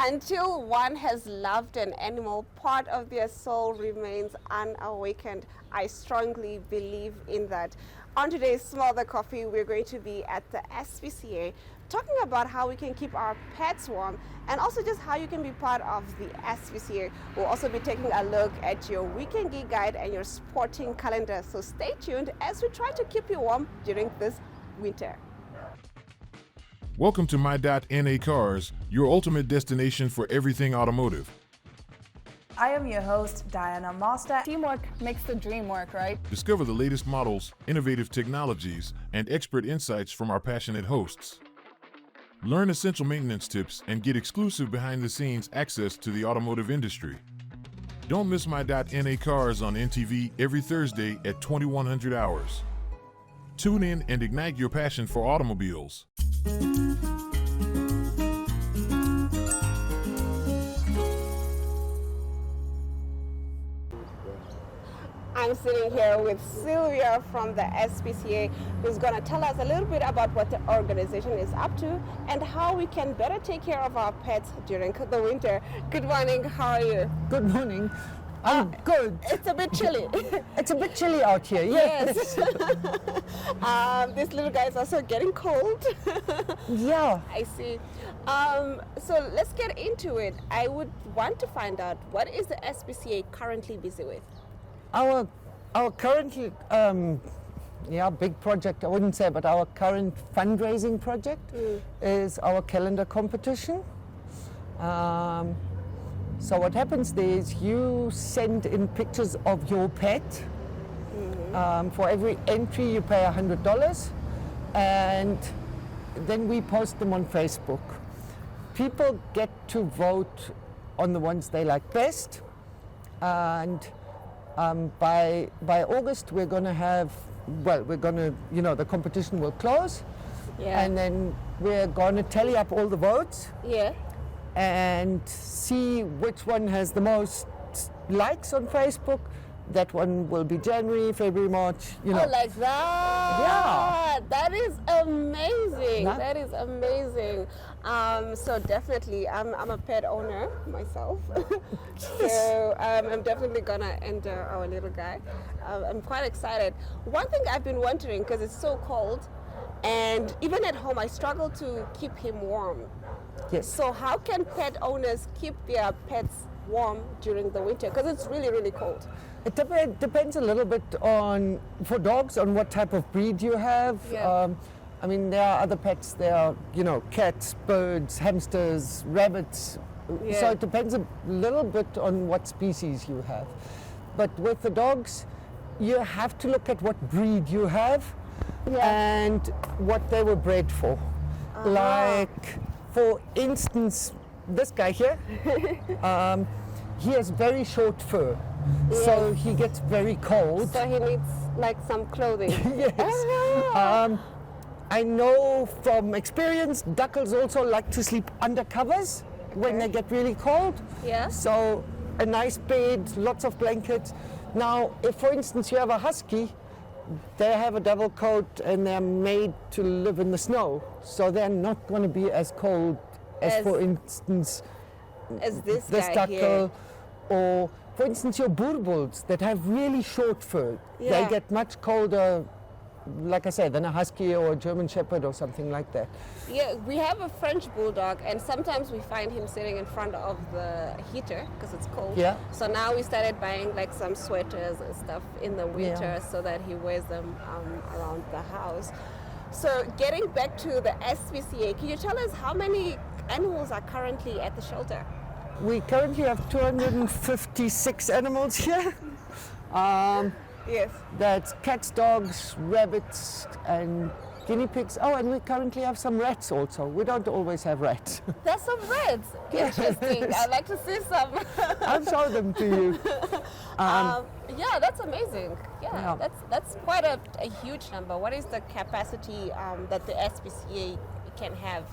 Until one has loved an animal, part of their soul remains unawakened. I strongly believe in that. On today's Smell the Coffee, we're going to be at the SPCA talking about how we can keep our pets warm and also just how you can be part of the SPCA. We'll also be taking a look at your weekend geek guide and your sporting calendar. So stay tuned as we try to keep you warm during this winter. Welcome to My.NA Cars, your ultimate destination for everything automotive. I am your host, Diana Master. Teamwork makes the dream work, right? Discover the latest models, innovative technologies, and expert insights from our passionate hosts. Learn essential maintenance tips and get exclusive behind-the-scenes access to the automotive industry. Don't miss My.NA Cars on NTV every Thursday at 2100 hours. Tune in and ignite your passion for automobiles. I'm sitting here with Sylvia from the SPCA, who's going to tell us a little bit about what the organization is up to and how we can better take care of our pets during the winter. Good morning, how are you? Good morning. I'm good. It's a bit chilly. It's a bit chilly out here, yes. This little guy is also getting cold. Yeah. I see. So let's get into it. I would want to find out, what is the SPCA currently busy with? Our currently, big project, I wouldn't say, but our current fundraising project is our calendar competition. So what happens there is you send in pictures of your pet. For every entry you pay $100, and then we post them on Facebook. People get to vote on the ones they like best, and by August we're going to have, the competition will close, and then we're going to tally up all the votes. And see which one has the most likes on Facebook. That one will be January, February, March, Oh, like that? Yeah. That is amazing. Nah. That is amazing. So definitely, I'm a pet owner myself. So I'm definitely going to enter our little guy. I'm quite excited. One thing I've been wondering, because it's so cold, and even at home, I struggle to keep him warm. Yes. So how can pet owners keep their pets warm during the winter? Because it's really, really cold. It depends a little bit on, for dogs, on what type of breed you have. Yeah. There are other pets. There are, cats, birds, hamsters, rabbits. Yeah. So it depends a little bit on what species you have. But with the dogs, you have to look at what breed you have and what they were bred for. Like, for instance, this guy here, he has very short fur, so he gets very cold. So he needs like some clothing. Yes. I know from experience, duckles also like to sleep under covers when they get really cold. Yeah. So a nice bed, lots of blankets. Now, if for instance you have a husky, they have a double coat and they're made to live in the snow, so they're not going to be as cold as for instance, as this guy duckle here. Or for instance your bulbuls that have really short fur. Yeah. They get much colder, like I said, than a husky or a German shepherd or something like that. Yeah, we have a French bulldog, and sometimes we find him sitting in front of the heater because it's cold. Yeah. So now we started buying like some sweaters and stuff in the winter so that he wears them around the house. So getting back to the SPCA, can you tell us how many animals are currently at the shelter? We currently have 256 animals here. Yes. That's cats, dogs, rabbits, and guinea pigs. Oh, and we currently have some rats also. We don't always have rats. There's some rats. Interesting. I'd like to see some. I'll show them to you. Yeah, that's amazing. Yeah, that's quite a huge number. What is the capacity that the SPCA can have?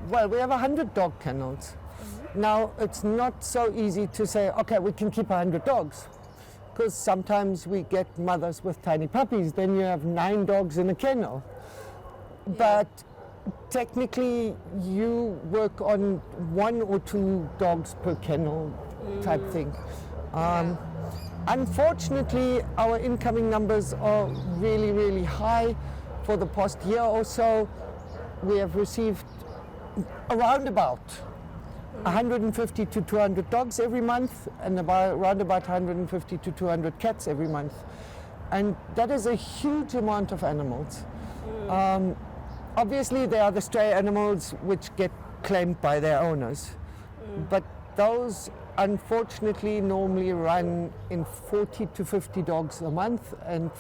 Well, we have 100 dog kennels. Now, it's not so easy to say, okay, we can keep 100 dogs, because sometimes we get mothers with tiny puppies. Then you have 9 dogs in a kennel. But technically you work on 1 or 2 dogs per kennel type thing. Unfortunately, our incoming numbers are really, really high. For the past year or so, we have received around about 150 to 200 dogs every month, and around about 150 to 200 cats every month. And that is a huge amount of animals. Obviously, there are the stray animals which get claimed by their owners, but those unfortunately normally run in 40 to 50 dogs a month and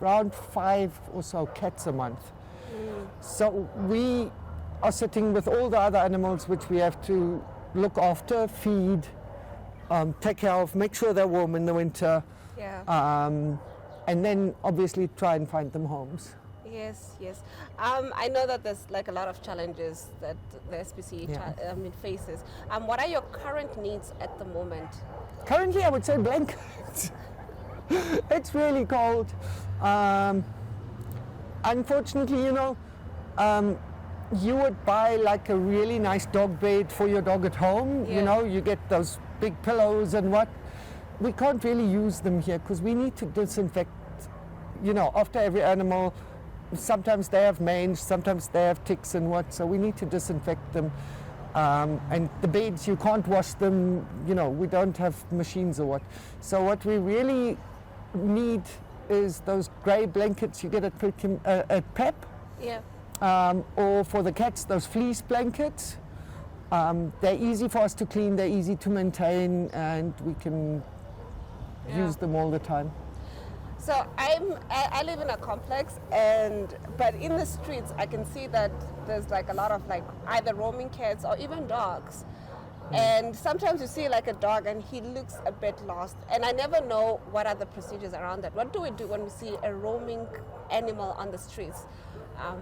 around 5 or so cats a month. So we are sitting with all the other animals which we have to look after, feed, take care of, make sure they're warm in the winter, and then obviously try and find them homes. Yes, yes. I know that there's like a lot of challenges that the SPCA faces. What are your current needs at the moment? Currently, I would say blankets. It's really cold. Unfortunately, you would buy like a really nice dog bed for your dog at home. You get those big pillows and what. We can't really use them here because we need to disinfect, after every animal. Sometimes they have mange, sometimes they have ticks and what, so we need to disinfect them. And the beds, you can't wash them, we don't have machines or what. So what we really need is those grey blankets you get at PEP. Or for the cats, those fleece blankets. They're easy for us to clean, they're easy to maintain, and we can use them all the time. So I live in a complex, but in the streets I can see that there's like a lot of like either roaming cats or even dogs. And sometimes you see like a dog and he looks a bit lost, and I never know what are the procedures around that. What do we do when we see a roaming animal on the streets? How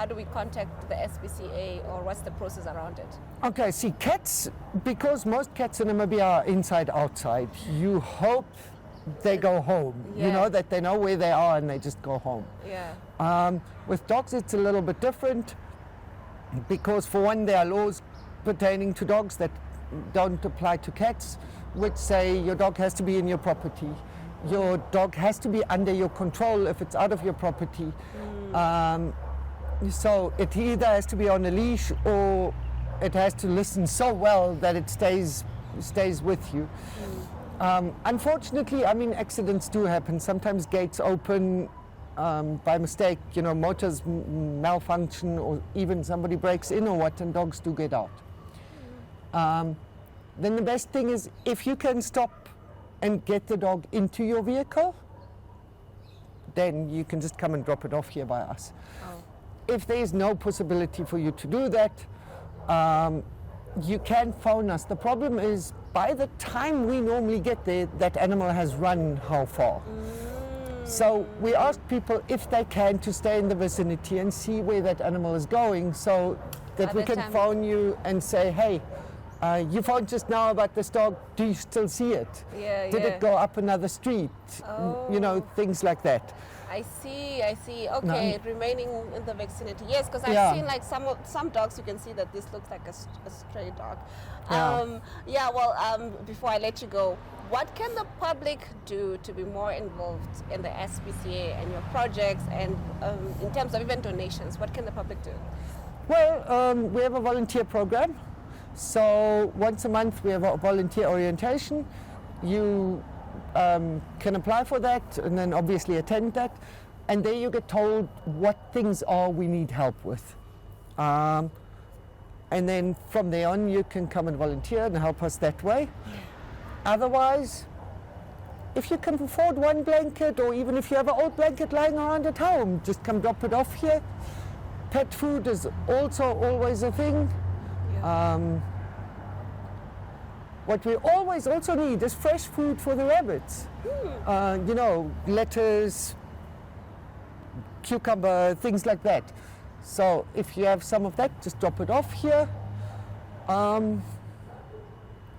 do we contact the SPCA, or what's the process around it? Okay, see, cats, because most cats in Namibia are inside outside, you hope they go home, that they know where they are and they just go home. With dogs it's a little bit different, because for one, there are laws pertaining to dogs that don't apply to cats, which say your dog has to be in your property, your dog has to be under your control if it's out of your property. So it either has to be on a leash or it has to listen so well that it stays with you. Unfortunately, accidents do happen. Sometimes gates open by mistake, motors malfunction, or even somebody breaks in or what, and dogs do get out. Then the best thing is if you can stop and get the dog into your vehicle, then you can just come and drop it off here by us. If there is no possibility for you to do that, you can phone us. The problem is, by the time we normally get there, that animal has run how far. So we ask people if they can to stay in the vicinity and see where that animal is going, so that we can phone you and say, hey, you phoned just now about this dog, do you still see it? Did it go up another street? Things like that. I see. Okay, remaining in the vicinity. Yes, because I've seen like some dogs, you can see that this looks like a stray dog. Before I let you go, what can the public do to be more involved in the SPCA and your projects, and in terms of even donations, what can the public do? Well, we have a volunteer program. So once a month we have a volunteer orientation. You can apply for that and then obviously attend that, and there you get told what things are we need help with, and then from there on you can come and volunteer and help us that way. Otherwise, if you can afford one blanket, or even if you have an old blanket lying around at home, just come drop it off here. Pet food is also always a thing. What we always also need is fresh food for the rabbits. Lettuce, cucumber, things like that. So if you have some of that, just drop it off here.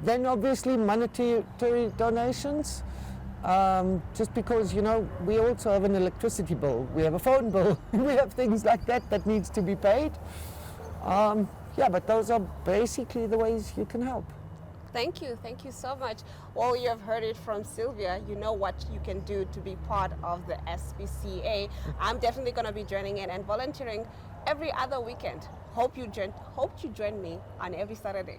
Then obviously monetary donations. just because, you know, we also have an electricity bill, we have a phone bill, we have things like that that needs to be paid. Yeah, but those are basically the ways you can help. Thank you so much. Well, you have heard it from Sylvia. You know what you can do to be part of the SPCA. I'm definitely going to be joining in and volunteering every other weekend. Hope you join me on every Saturday.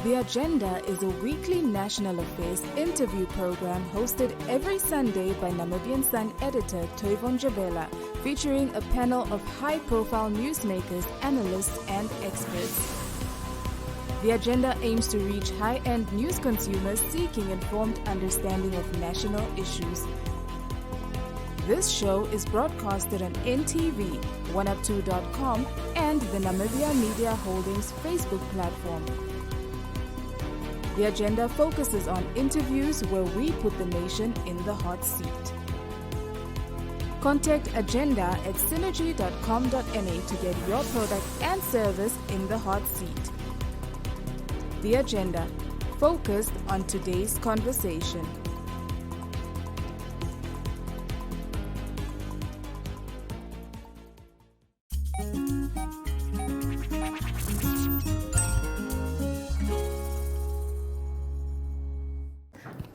The Agenda is a weekly national affairs interview program hosted every Sunday by Namibian Sun editor Toyvon Jabela, featuring a panel of high-profile newsmakers, analysts, and experts. The Agenda aims to reach high-end news consumers seeking informed understanding of national issues. This show is broadcasted on NTV, 1up2.com, and the Namibia Media Holdings Facebook platform. The Agenda focuses on interviews where we put the nation in the hot seat. Contact Agenda at synergy.com.na to get your product and service in the hot seat. The Agenda, focused on today's conversation.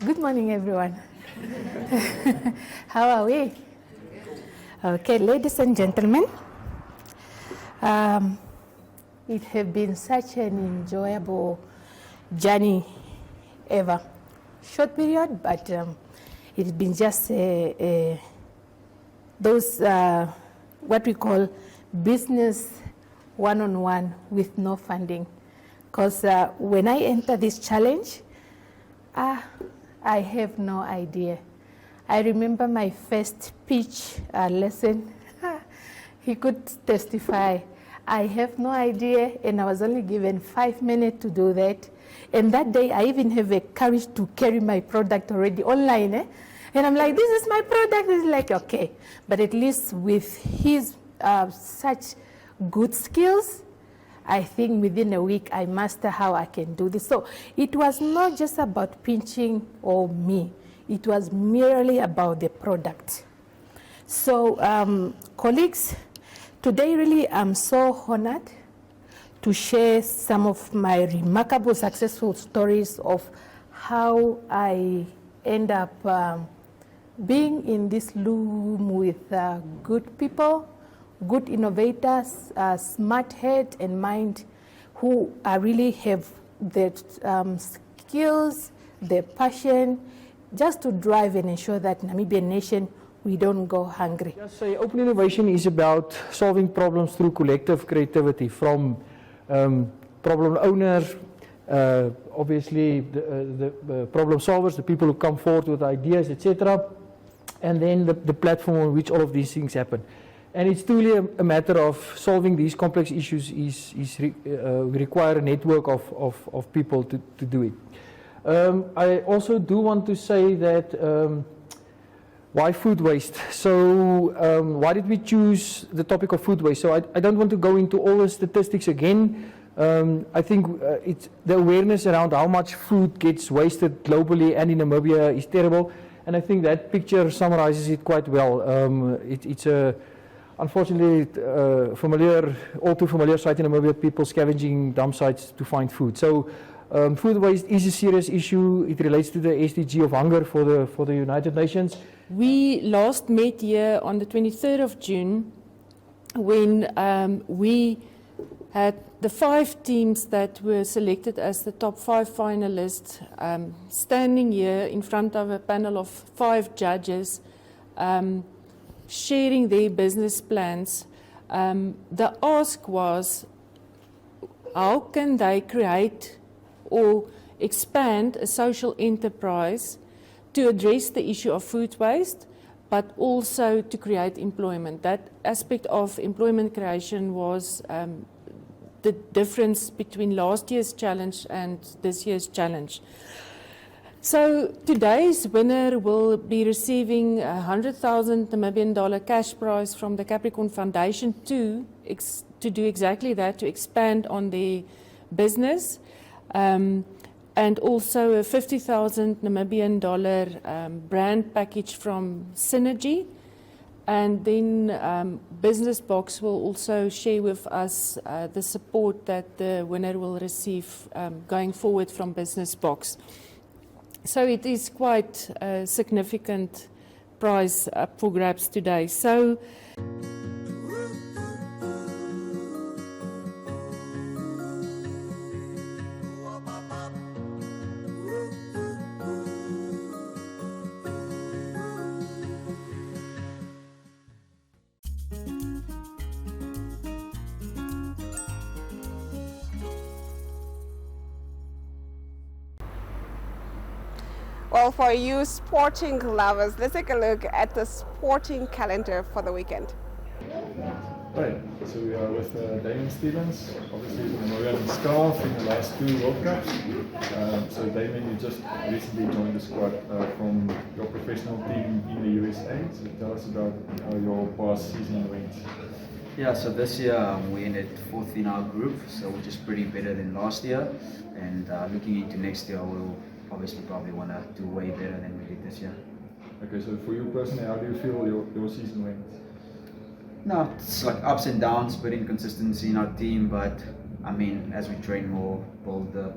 Good morning, everyone. How are we? Okay, ladies and gentlemen, it has been such an enjoyable journey ever. Short period, but it's been just those what we call business one-on-one with no funding. Because when I enter this challenge, I have no idea. I remember my first pitch lesson. He could testify. I have no idea, and I was only given 5 minutes to do that. And that day, I even have a courage to carry my product already online. And I'm like, this is my product. It's like, okay. But at least with his such good skills, I think within a week I master how I can do this. So it was not just about pinching or me. It was merely about the product. So colleagues, today really I'm so honored to share some of my remarkable successful stories of how I end up being in this loom with good people, good innovators, smart head and mind, who really have the skills, the passion, just to drive and ensure that Namibian nation, we don't go hungry. Just say open innovation is about solving problems through collective creativity, from problem owners, obviously the problem solvers, the people who come forward with ideas, etc., and then the platform on which all of these things happen. And it's truly a matter of solving these complex issues require a network of people to do it. I also do want to say that why food waste? So why did we choose the topic of food waste? So I don't want to go into all the statistics again. I think it's the awareness around how much food gets wasted globally and in Namibia is terrible. And I think that picture summarizes it quite well. It's a unfortunately, all too familiar sight in Namibia, people scavenging dump sites to find food. So food waste is a serious issue. It relates to the SDG of hunger for the United Nations. We last met here on the 23rd of June when we had the 5 teams that were selected as the top 5 finalists standing here in front of a panel of 5 judges, sharing their business plans. The ask was, how can they create or expand a social enterprise to address the issue of food waste, but also to create employment? That aspect of employment creation was the difference between last year's challenge and this year's challenge. So today's winner will be receiving a $100,000 Namibian cash prize from the Capricorn Foundation to do exactly that, to expand on their business. and also a 50,000 Namibian dollar brand package from Synergy. And then Business Box will also share with us the support that the winner will receive going forward from Business Box. So it is quite a significant prize up for grabs today. So. Well, for you sporting lovers, let's take a look at the sporting calendar for the weekend. Right, so we are with Damon Stevens, obviously from Mauryan Scarf in the last 2 World Cups. So Damon, you just recently joined the squad from your professional team in the USA. So tell us about your past season went. Yeah, so this year we ended 4th in our group, so which is pretty better than last year. And looking into next year, we'll obviously probably want to do way better than we did this year. Okay, so for you personally, how do you feel your season went? No, it's like ups and downs, but inconsistency in our team. But I mean, as we train more, build the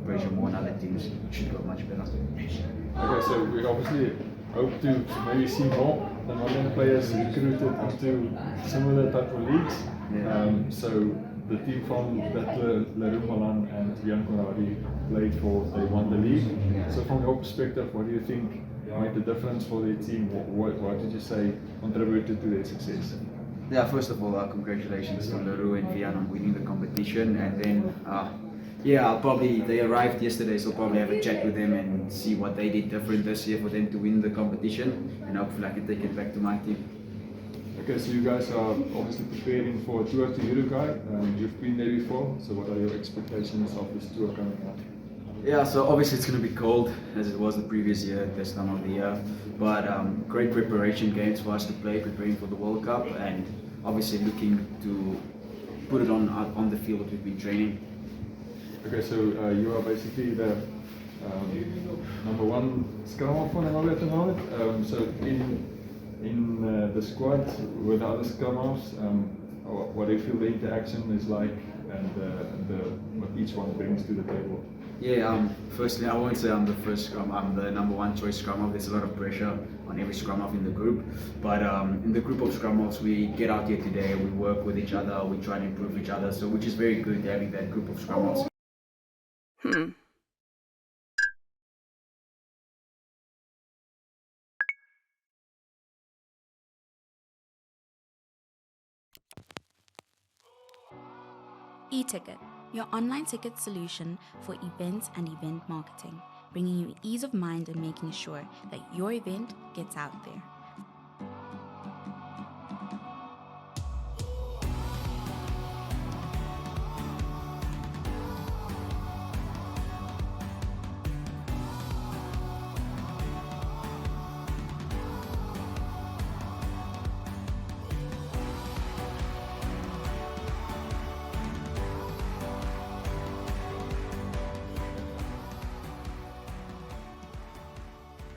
pressure more on other teams, it should go much better. Okay, so we obviously hope to maybe see more Namibian players recruited into similar type of leagues. Yeah. So the team from Lerumalan and Jan Konradi played for, they won the league. Yeah. So from your perspective, what do you think made the difference for their team? What did you say contributed to their success? Yeah, first of all, congratulations to Leroux and Vian on winning the competition. And then, they arrived yesterday, so I'll probably have a chat with them and see what they did different this year for them to win the competition. And hopefully I can take it back to my team. Okay, so you guys are obviously preparing for a tour to Uruguay. You've been there before, so what are your expectations of this tour coming up? Yeah, so obviously it's going to be cold as it was the previous year at this time of the year, but great preparation games for us to play, preparing for the World Cup, and obviously looking to put it on the field that we've been training. Okay, so you are basically the number 1 scrum for Namibia at the moment. So in the squad with the other scrum halves, what do you feel the interaction is like, and what each one brings to the table? Yeah, firstly, I won't say I'm the first scrum. I'm the number 1 choice scrum half. There's a lot of pressure on every scrum half in the group. But in the group of scrum halves, we get out here today, we work with each other, we try and improve each other. So which is very good having that group of scrum halves. eTicket, your online ticket solution for events and event marketing, bringing you ease of mind and making sure that your event gets out there.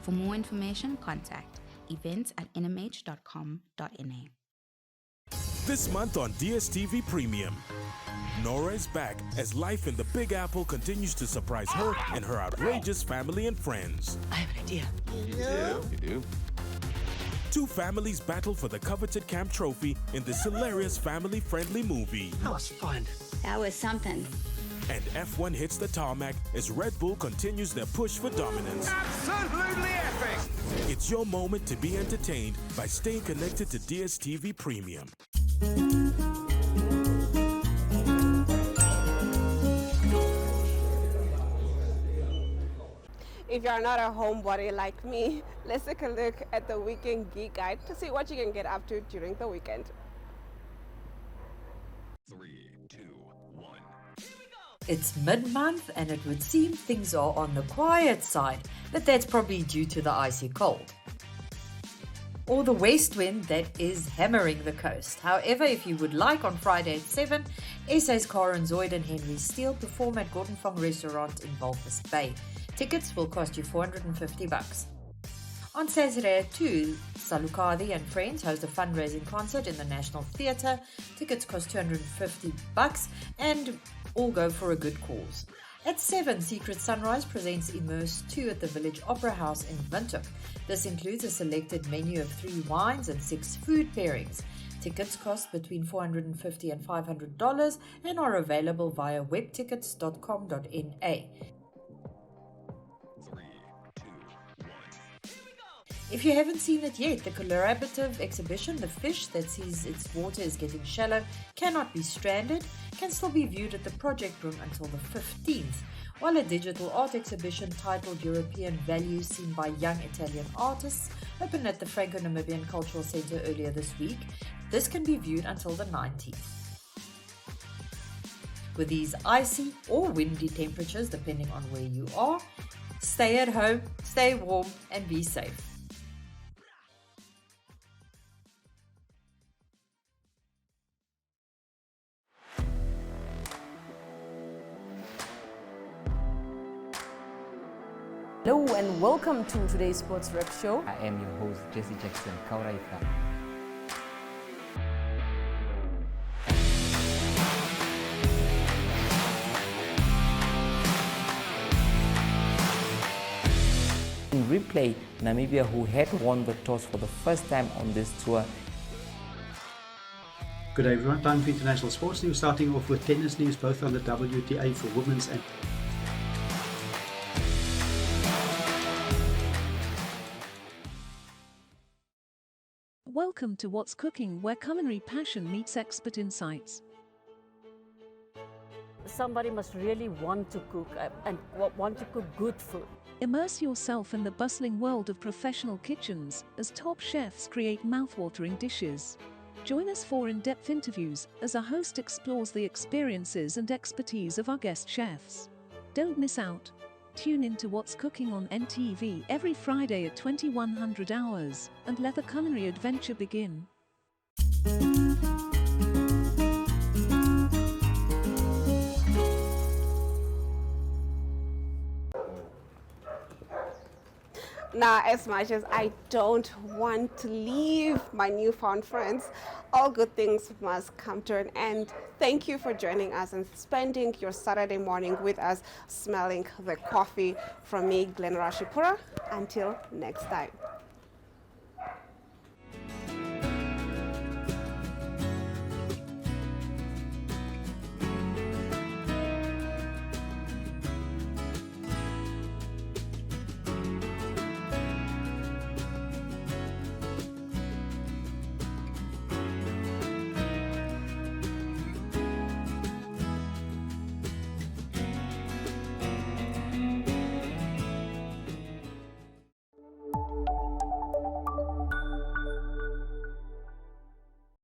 For more information, contact events@nhom.com.na. This month on DSTV Premium, Nora is back as life in the Big Apple continues to surprise her and her outrageous family and friends. I have an idea. You do? Two families battle for the coveted Camp Trophy in this hilarious family-friendly movie. That was fun. That was something. And F1 hits the tarmac as Red Bull continues their push for dominance. Absolutely epic! It's your moment to be entertained by staying connected to DSTV Premium. If you're not a homebody like me, let's take a look at the Weekend Geek Guide to see what you can get up to during the weekend. 3, 2, 1. It's mid-month and it would seem things are on the quiet side, but that's probably due to the icy cold. Or the west wind that is hammering the coast. However, if you would like, on Friday at 7, SA's Karen Zoid and Henry Steele perform at Gordon Fong Restaurant in Walvis Bay. Tickets will cost you $450. On Saturday at 2, Salukadi and friends host a fundraising concert in the National Theatre. Tickets cost $250 and all go for a good cause. At 7, Secret Sunrise presents Immerse 2 at the Village Opera House in Windhoek. This includes a selected menu of 3 wines and 6 food pairings. Tickets cost between $450 and $500 and are available via webtickets.com.na. If you haven't seen it yet, the collaborative exhibition, The Fish That Sees Its Water Is Getting Shallow, Cannot Be Stranded, can still be viewed at the Project Room until the 15th, while a digital art exhibition titled European Values Seen by Young Italian Artists opened at the Franco-Namibian Cultural Centre earlier this week. This can be viewed until the 19th. With these icy or windy temperatures, depending on where you are, stay at home, stay warm, and be safe. Hello and welcome to today's Sports Rep Show. I am your host, Jesse Jackson Kauraifa. In replay, Namibia, who had won the toss for the first time on this tour. Good day everyone, time for international sports news, starting off with tennis news, both on the WTA for women's and Welcome to What's Cooking, where culinary passion meets expert insights. Somebody must really want to cook and want to cook good food. Immerse yourself in the bustling world of professional kitchens as top chefs create mouthwatering dishes. Join us for in-depth interviews as our host explores the experiences and expertise of our guest chefs. Don't miss out. Tune in to What's Cooking on NTV every Friday at 2100 hours and let the culinary adventure begin. Now, as much as I don't want to leave my newfound friends, all good things must come to an end. Thank you for joining us and spending your Saturday morning with us, smelling the coffee. From me, Glenn Rashipura. Until next time.